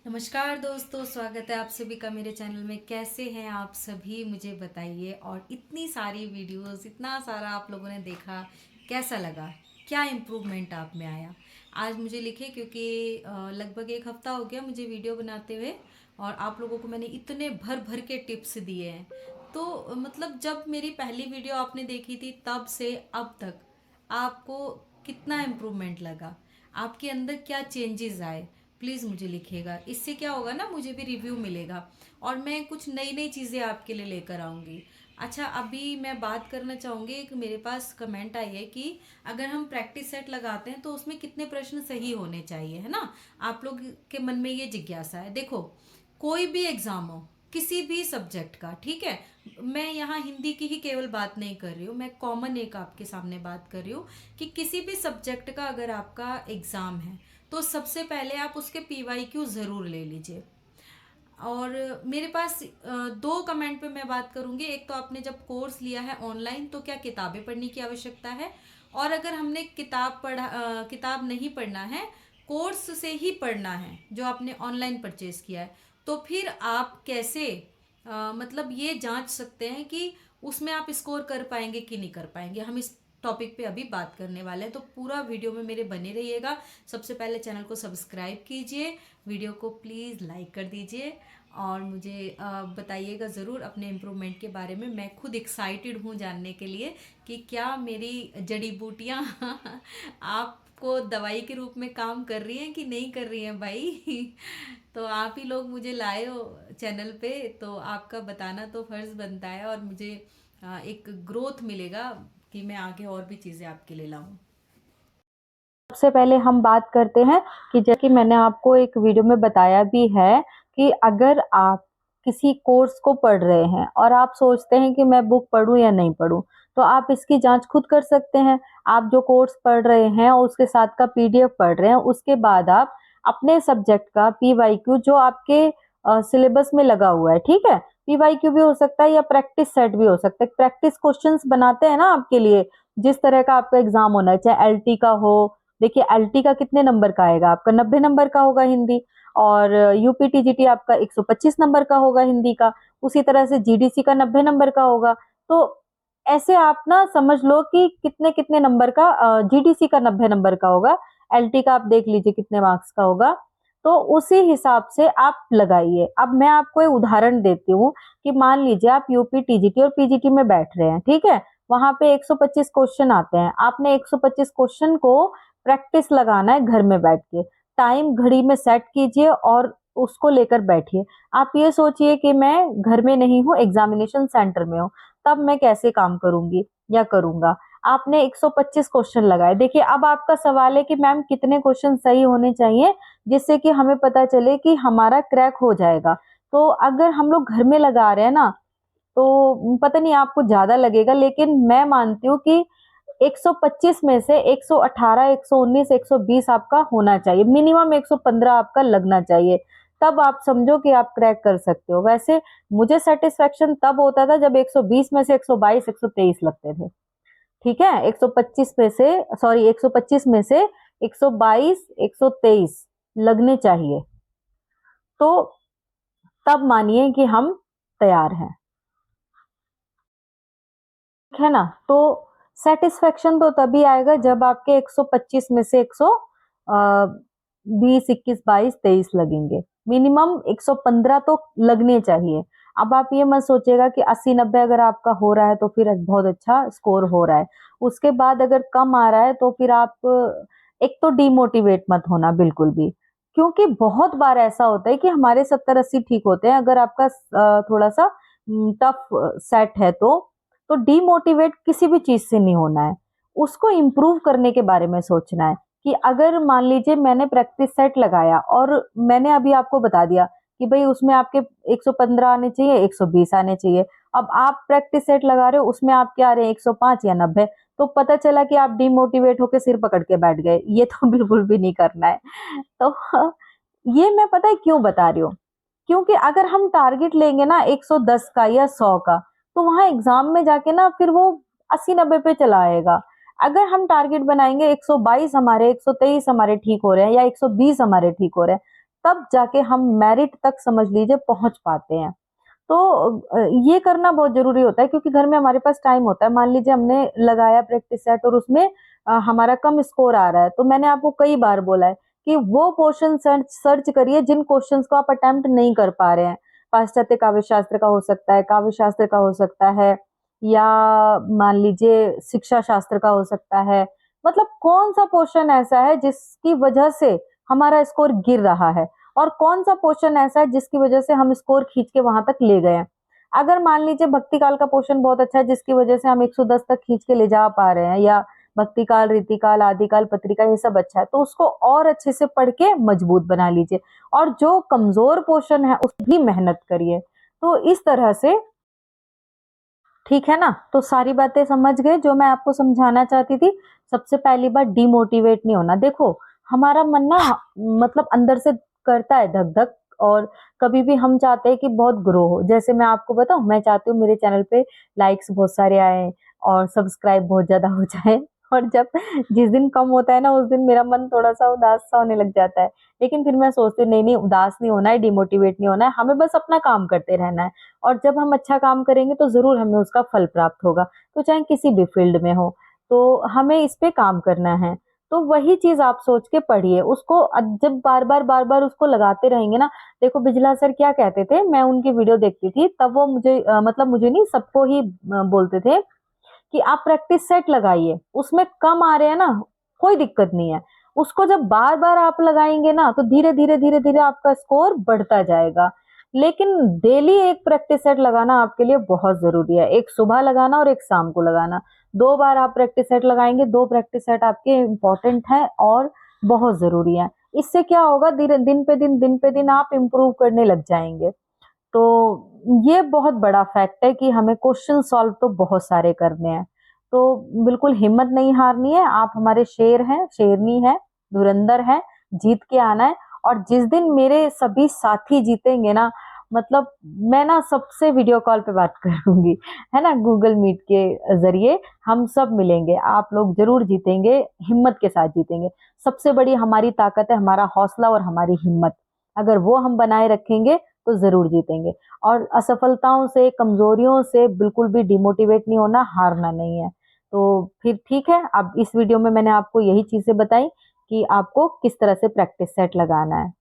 नमस्कार दोस्तों, स्वागत है आप सभी का मेरे चैनल में। कैसे हैं आप सभी, मुझे बताइए। और इतनी सारी वीडियोस, इतना सारा आप लोगों ने देखा, कैसा लगा? क्या इम्प्रूवमेंट आप में आया? आज मुझे लिखे, क्योंकि लगभग एक हफ्ता हो गया मुझे वीडियो बनाते हुए, और आप लोगों को मैंने इतने भर भर के टिप्स दिए हैं। तो मतलब जब मेरी पहली वीडियो आपने देखी थी तब से अब तक आपको कितना इम्प्रूवमेंट लगा? आपके अंदर क्या चेंजेस आए? प्लीज़ मुझे लिखिएगा। इससे क्या होगा ना, मुझे भी रिव्यू मिलेगा और मैं कुछ नई नई चीज़ें आपके लिए लेकर आऊँगी। अच्छा, अभी मैं बात करना चाहूँगी, एक मेरे पास कमेंट आई है कि अगर हम प्रैक्टिस सेट लगाते हैं तो उसमें कितने प्रश्न सही होने चाहिए, है ना? आप लोग के मन में ये जिज्ञासा है। देखो, कोई भी एग्ज़ाम हो, किसी भी सब्जेक्ट का, ठीक है? मैं यहाँ हिंदी की ही केवल बात नहीं कर रही हूँ, मैं कॉमन एक आपके सामने बात कर रही हूँ कि किसी भी सब्जेक्ट का अगर आपका एग्ज़ाम है तो सबसे पहले आप उसके पीवाईक्यू ज़रूर ले लीजिए। और मेरे पास दो कमेंट पे मैं बात करूंगी। एक तो आपने जब कोर्स लिया है ऑनलाइन तो क्या किताबें पढ़ने की आवश्यकता है? और अगर हमने किताब नहीं पढ़ना है, कोर्स से ही पढ़ना है जो आपने ऑनलाइन परचेज किया है, तो फिर आप कैसे मतलब ये जांच सकते हैं कि उसमें आप स्कोर कर पाएंगे कि नहीं कर पाएंगे? हम इस टॉपिक पे अभी बात करने वाले हैं, तो पूरा वीडियो में मेरे बने रहिएगा। सबसे पहले चैनल को सब्सक्राइब कीजिए, वीडियो को प्लीज़ लाइक कर दीजिए, और मुझे बताइएगा ज़रूर अपने इम्प्रूवमेंट के बारे में। मैं खुद एक्साइटेड हूँ जानने के लिए कि क्या मेरी जड़ी बूटियाँ आपको दवाई के रूप में काम कर रही हैं कि नहीं कर रही हैं भाई। तो आप ही लोग मुझे लाए हो चैनल पे, तो आपका बताना तो फर्ज बनता है, और मुझे एक ग्रोथ मिलेगा कि मैं आगे और भी चीज़ें आपके लिए लाऊं। सबसे पहले हम बात करते हैं कि जैसे कि मैंने आपको एक वीडियो में बताया भी है कि अगर आप किसी कोर्स को पढ़ रहे हैं और आप सोचते हैं कि मैं बुक पढूं या नहीं पढूं, तो आप इसकी जांच खुद कर सकते हैं। आप जो कोर्स पढ़ रहे हैं और उसके साथ का पीडीएफ पढ़ रहे हैं, उसके बाद आप अपने सब्जेक्ट का पीवाईक्यू जो आपके सिलेबस में लगा हुआ है, ठीक है, पीवाईक्यू भी हो सकता है या प्रैक्टिस सेट भी हो सकता है। प्रैक्टिस क्वेश्चंस बनाते हैं ना आपके लिए, जिस तरह का आपका एग्जाम होना है, चाहे एलटी का हो। देखिए, एलटी का कितने नंबर का आएगा आपका? 90 नंबर का होगा हिंदी। और यूपीटीजीटी आपका 125 नंबर का होगा हिंदी का। उसी तरह से जीडीसी का 90 नंबर का होगा। तो ऐसे आप ना समझ लो कि कितने कितने नंबर का, जीडीसी का 90 नंबर का होगा, एलटी का आप देख लीजिए कितने मार्क्स का होगा। तो उसी हिसाब से आप लगाइए। अब मैं आपको एक उदाहरण देती हूँ कि मान लीजिए आप यूपी टीजीटी और पीजीटी में बैठ रहे हैं, ठीक है। वहां पे 125 क्वेश्चन आते हैं। आपने 125 क्वेश्चन को प्रैक्टिस लगाना है घर में बैठ के। टाइम घड़ी में सेट कीजिए और उसको लेकर बैठिए। आप ये सोचिए कि मैं घर में नहीं हूँ, एग्जामिनेशन सेंटर में हूँ, तब मैं कैसे काम करूंगी या करूंगा। आपने 125 क्वेश्चन लगाए। देखिए, अब आपका सवाल है कि मैम कितने क्वेश्चन सही होने चाहिए जिससे कि हमें पता चले कि हमारा क्रैक हो जाएगा। तो अगर हम लोग घर में लगा रहे हैं ना, तो पता नहीं आपको ज्यादा लगेगा, लेकिन मैं मानती हूँ कि 125 में से 118, 119, 120 आपका होना चाहिए। मिनिमम 115 आपका लगना चाहिए। तब आप समझो कि आप क्रैक कर सकते हो। वैसे मुझे सेटिस्फेक्शन तब होता था जब 120 में से 122, 123 लगते थे। ठीक है, 125 में से, सॉरी, 125 में से 122, 123 लगने चाहिए। तो तब मानिए कि हम तैयार हैं। ठीक है ना? तो सेटिस्फेक्शन तो तभी आएगा जब आपके 125 में से 120, 21, 22, 23 लगेंगे। मिनिमम 115 तो लगने चाहिए। अब आप ये मत सोचिएगा कि 80, 90 अगर आपका हो रहा है तो फिर बहुत अच्छा स्कोर हो रहा है। उसके बाद अगर कम आ रहा है तो फिर आप, एक तो डिमोटिवेट मत होना बिल्कुल भी, क्योंकि बहुत बार ऐसा होता है कि हमारे 70, 80 ठीक होते हैं। अगर आपका थोड़ा सा टफ सेट है तो डीमोटिवेट किसी भी चीज से नहीं होना है। उसको इम्प्रूव करने के बारे में सोचना है कि अगर मान लीजिए मैंने प्रैक्टिस सेट लगाया और मैंने अभी आपको बता दिया कि भाई उसमें आपके 115 आने चाहिए, 120 आने चाहिए। अब आप प्रैक्टिस सेट लगा रहे हो, उसमें आप क्या आ रहे हैं, 105 या 90। तो पता चला कि आप डिमोटिवेट होकर सिर पकड़ के बैठ गए। ये तो बिल्कुल भी नहीं करना है। तो ये मैं पता है क्यों बता रही हूँ, क्योंकि अगर हम टारगेट लेंगे ना 110 का या 100 का, तो वहां एग्जाम में जाके ना फिर वो 80, 90 पे चला आएगा। अगर हम टारगेट बनाएंगे 122 हमारे, 123 हमारे ठीक हो रहे हैं या 120 हमारे ठीक हो रहे हैं, तब जाके हम मेरिट तक समझ लीजिए पहुंच पाते हैं। तो ये करना बहुत जरूरी होता है, क्योंकि घर में हमारे पास टाइम होता है। मान लीजिए हमने लगाया प्रैक्टिस सेट और उसमें हमारा कम स्कोर आ रहा है, तो मैंने आपको कई बार बोला है कि वो क्वेश्चन सर्च करिए जिन क्वेश्चंस को आप अटेम्प्ट नहीं कर पा रहे हैं। पाश्चात्य काव्य शास्त्र का हो सकता है, काव्य शास्त्र का हो सकता है, या मान लीजिए शिक्षा शास्त्र का हो सकता है। मतलब कौन सा क्वेश्चन ऐसा है जिसकी वजह से हमारा स्कोर गिर रहा है, और कौन सा पोर्शन ऐसा है जिसकी वजह से हम स्कोर खींच के वहां तक ले गए हैं। अगर मान लीजिए भक्ति काल का पोर्शन बहुत अच्छा है जिसकी वजह से हम 110 तक खींच के ले जा पा रहे हैं, या भक्ति काल, रीतिकाल, आदिकाल, पत्रिका, ये सब अच्छा है, तो उसको और अच्छे से पढ़ के मजबूत बना लीजिए। और जो कमजोर पोर्शन है उस भी मेहनत करिए। तो इस तरह से, ठीक है ना। तो सारी बातें समझ गए जो मैं आपको समझाना चाहती थी। सबसे पहली बात, डिमोटिवेट नहीं होना। देखो हमारा मन ना मतलब अंदर से करता है धक धक, और कभी भी हम चाहते हैं कि बहुत ग्रो हो। जैसे मैं आपको बताऊं, मैं चाहती हूँ मेरे चैनल पे लाइक्स बहुत सारे आए और सब्सक्राइब बहुत ज्यादा हो जाए। और जब जिस दिन कम होता है ना, उस दिन मेरा मन थोड़ा सा उदास सा होने लग जाता है। लेकिन फिर मैं सोचती हूँ नहीं नहीं, उदास नहीं होना है, डिमोटिवेट नहीं होना है, हमें बस अपना काम करते रहना है। और जब हम अच्छा काम करेंगे तो जरूर हमें उसका फल प्राप्त होगा। तो चाहे किसी भी फील्ड में हो, तो हमें इस पे काम करना है। तो वही चीज आप सोच के पढ़िए उसको। जब बार बार उसको लगाते रहेंगे ना। देखो बिजला सर क्या कहते थे, मैं उनकी वीडियो देखती थी तब वो मुझे मतलब मुझे नहीं, सबको ही बोलते थे कि आप प्रैक्टिस सेट लगाइए, उसमें कम आ रहे हैं ना, कोई दिक्कत नहीं है। उसको जब बार बार आप लगाएंगे ना, तो धीरे धीरे धीरे धीरे आपका स्कोर बढ़ता जाएगा। लेकिन डेली एक प्रैक्टिस सेट लगाना आपके लिए बहुत जरूरी है। एक सुबह लगाना और एक शाम को लगाना। 2 बार आप प्रैक्टिस सेट लगाएंगे, 2 प्रैक्टिस सेट आपके इम्पोर्टेंट है और बहुत जरूरी है। इससे क्या होगा, धीरे दिन पे दिन आप इम्प्रूव करने लग जाएंगे। तो ये बहुत बड़ा फैक्ट है कि हमें क्वेश्चन सॉल्व तो बहुत सारे करने हैं। तो बिल्कुल हिम्मत नहीं हारनी है। आप हमारे शेर हैं, शेरनी है, धुरंधर है, जीत के आना है। और जिस दिन मेरे सभी साथी जीतेंगे ना, मतलब मैं ना सबसे वीडियो कॉल पे बात करूंगी, है ना, गूगल मीट के जरिए हम सब मिलेंगे। आप लोग जरूर जीतेंगे, हिम्मत के साथ जीतेंगे। सबसे बड़ी हमारी ताकत है हमारा हौसला और हमारी हिम्मत। अगर वो हम बनाए रखेंगे तो जरूर जीतेंगे। और असफलताओं से, कमजोरियों से बिल्कुल भी डिमोटिवेट नहीं होना, हारना नहीं है। तो फिर ठीक है, अब इस वीडियो में मैंने आपको यही चीजें बताई कि आपको किस तरह से प्रैक्टिस सेट लगाना है।